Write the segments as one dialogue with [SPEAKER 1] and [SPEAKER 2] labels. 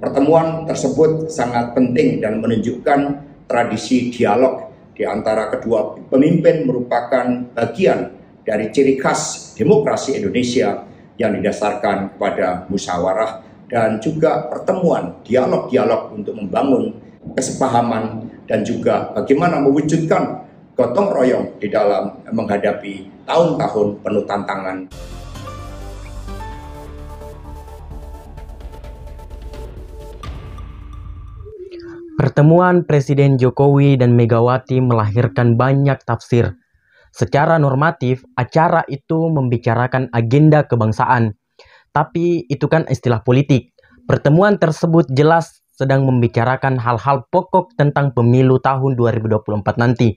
[SPEAKER 1] Pertemuan tersebut sangat penting dan menunjukkan tradisi dialog di antara kedua pemimpin merupakan bagian dari ciri khas demokrasi Indonesia yang didasarkan kepada musyawarah dan juga pertemuan dialog-dialog untuk membangun kesepahaman dan juga bagaimana mewujudkan gotong royong di dalam menghadapi tahun-tahun penuh tantangan.
[SPEAKER 2] Pertemuan Presiden Jokowi dan Megawati melahirkan banyak tafsir. Secara normatif, acara itu membicarakan agenda kebangsaan. Tapi itu kan istilah politik. Pertemuan tersebut jelas sedang membicarakan hal-hal pokok tentang pemilu tahun 2024 nanti.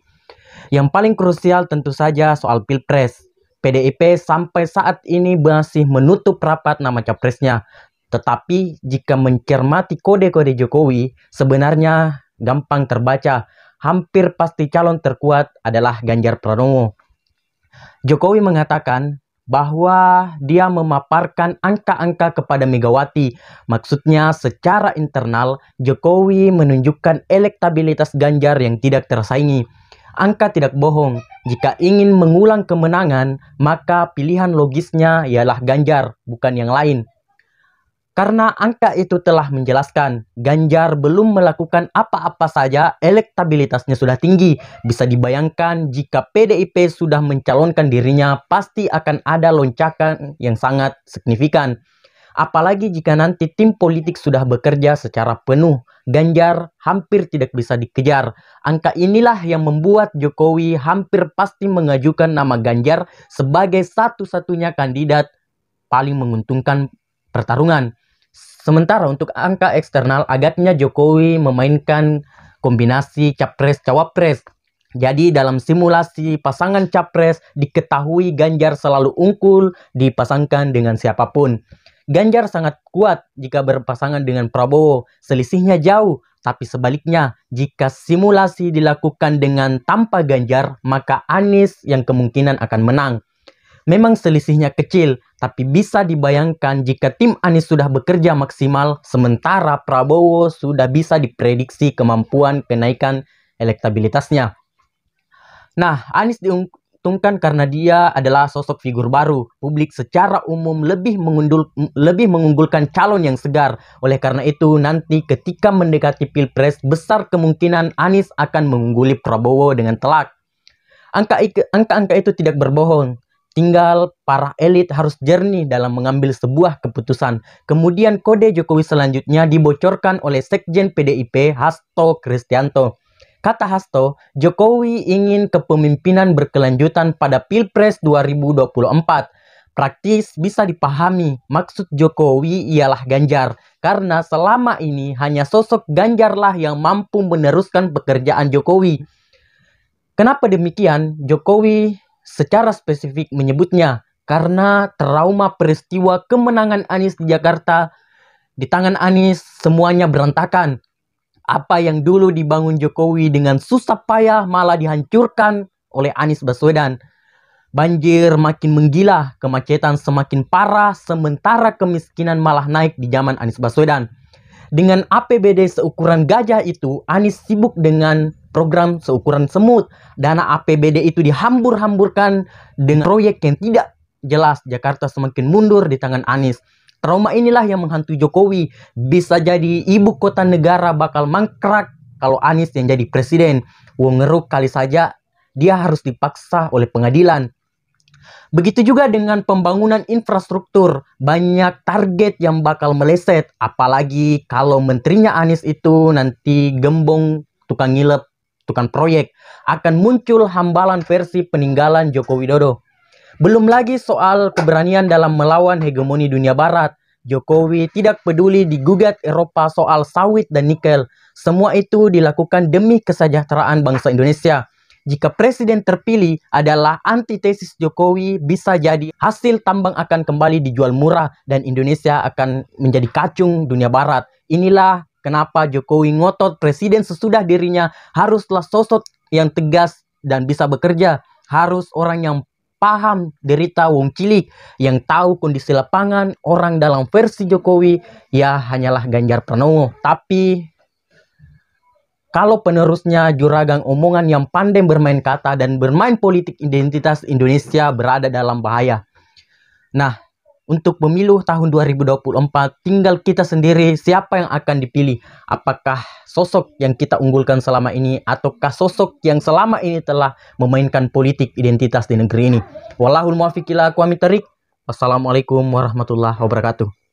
[SPEAKER 2] Yang paling krusial tentu saja soal Pilpres. PDIP sampai saat ini masih menutup rapat nama capresnya. Tetapi jika mencermati kode-kode Jokowi, sebenarnya gampang terbaca. Hampir pasti calon terkuat adalah Ganjar Pranowo. Jokowi mengatakan bahwa dia memaparkan angka-angka kepada Megawati. Maksudnya secara internal, Jokowi menunjukkan elektabilitas Ganjar yang tidak tersaingi. Angka tidak bohong. Jika ingin mengulang kemenangan, maka pilihan logisnya ialah Ganjar, bukan yang lain. Karena angka itu telah menjelaskan, Ganjar belum melakukan apa-apa saja, elektabilitasnya sudah tinggi. Bisa dibayangkan jika PDIP sudah mencalonkan dirinya, pasti akan ada loncakan yang sangat signifikan. Apalagi jika nanti tim politik sudah bekerja secara penuh, Ganjar hampir tidak bisa dikejar. Angka inilah yang membuat Jokowi hampir pasti mengajukan nama Ganjar sebagai satu-satunya kandidat paling menguntungkan pertarungan. Sementara untuk angka eksternal, agaknya Jokowi memainkan kombinasi capres-cawapres. Jadi dalam simulasi pasangan capres diketahui Ganjar selalu unggul dipasangkan dengan siapapun. Ganjar sangat kuat jika berpasangan dengan Prabowo, selisihnya jauh. Tapi sebaliknya, jika simulasi dilakukan dengan tanpa Ganjar, maka Anies yang kemungkinan akan menang. Memang selisihnya kecil, tapi bisa dibayangkan jika tim Anies sudah bekerja maksimal, sementara Prabowo sudah bisa diprediksi kemampuan kenaikan elektabilitasnya. Nah, Anies diuntungkan karena dia adalah sosok figur baru. Publik secara umum lebih mengunggulkan calon yang segar. Oleh karena itu, nanti ketika mendekati Pilpres, besar kemungkinan Anies akan mengungguli Prabowo dengan telak. Angka-angka itu tidak berbohong. Tinggal para elit harus jernih dalam mengambil sebuah keputusan. Kemudian kode Jokowi selanjutnya dibocorkan oleh Sekjen PDIP Hasto Kristianto. Kata Hasto, Jokowi ingin kepemimpinan berkelanjutan pada Pilpres 2024. Praktis bisa dipahami, maksud Jokowi ialah Ganjar. Karena selama ini hanya sosok Ganjarlah yang mampu meneruskan pekerjaan Jokowi. Kenapa demikian? Jokowi secara spesifik menyebutnya karena trauma peristiwa kemenangan Anies di Jakarta. Di tangan Anies semuanya berantakan. Apa yang dulu dibangun Jokowi dengan susah payah malah dihancurkan oleh Anies Baswedan. Banjir makin menggila, kemacetan semakin parah, sementara kemiskinan malah naik di zaman Anies Baswedan. Dengan APBD seukuran gajah itu, Anies sibuk dengan program seukuran semut. Dana APBD itu dihambur-hamburkan dengan proyek yang tidak jelas. Jakarta semakin mundur di tangan Anies. Trauma inilah yang menghantui Jokowi. Bisa jadi ibu kota negara bakal mangkrak kalau Anies yang jadi presiden. Wong ngeruk kali saja dia harus dipaksa oleh pengadilan. Begitu juga dengan pembangunan infrastruktur. Banyak target yang bakal meleset. Apalagi kalau menterinya Anies itu nanti gembong, tukang ngilep, tukang proyek. Akan muncul hambalan versi peninggalan Joko Widodo. Belum lagi soal keberanian dalam melawan hegemoni dunia barat. Jokowi tidak peduli digugat Eropa soal sawit dan nikel. Semua itu dilakukan demi kesejahteraan bangsa Indonesia. Jika presiden terpilih adalah antitesis Jokowi, bisa jadi hasil tambang akan kembali dijual murah dan Indonesia akan menjadi kacung dunia barat. Inilah kenapa Jokowi ngotot presiden sesudah dirinya haruslah sosok yang tegas dan bisa bekerja. Harus orang yang paham derita wong cilik, yang tahu kondisi lapangan orang dalam versi Jokowi ya hanyalah Ganjar Pranowo. Tapi kalau penerusnya juragan omongan yang pandai bermain kata dan bermain politik identitas Indonesia berada dalam bahaya. Nah, untuk pemilu tahun 2024 tinggal kita sendiri siapa yang akan dipilih. Apakah sosok yang kita unggulkan selama ini ataukah sosok yang selama ini telah memainkan politik identitas di negeri ini. Wallahul muwaffiq ila aqwamit thoriq. Wassalamualaikum warahmatullahi wabarakatuh.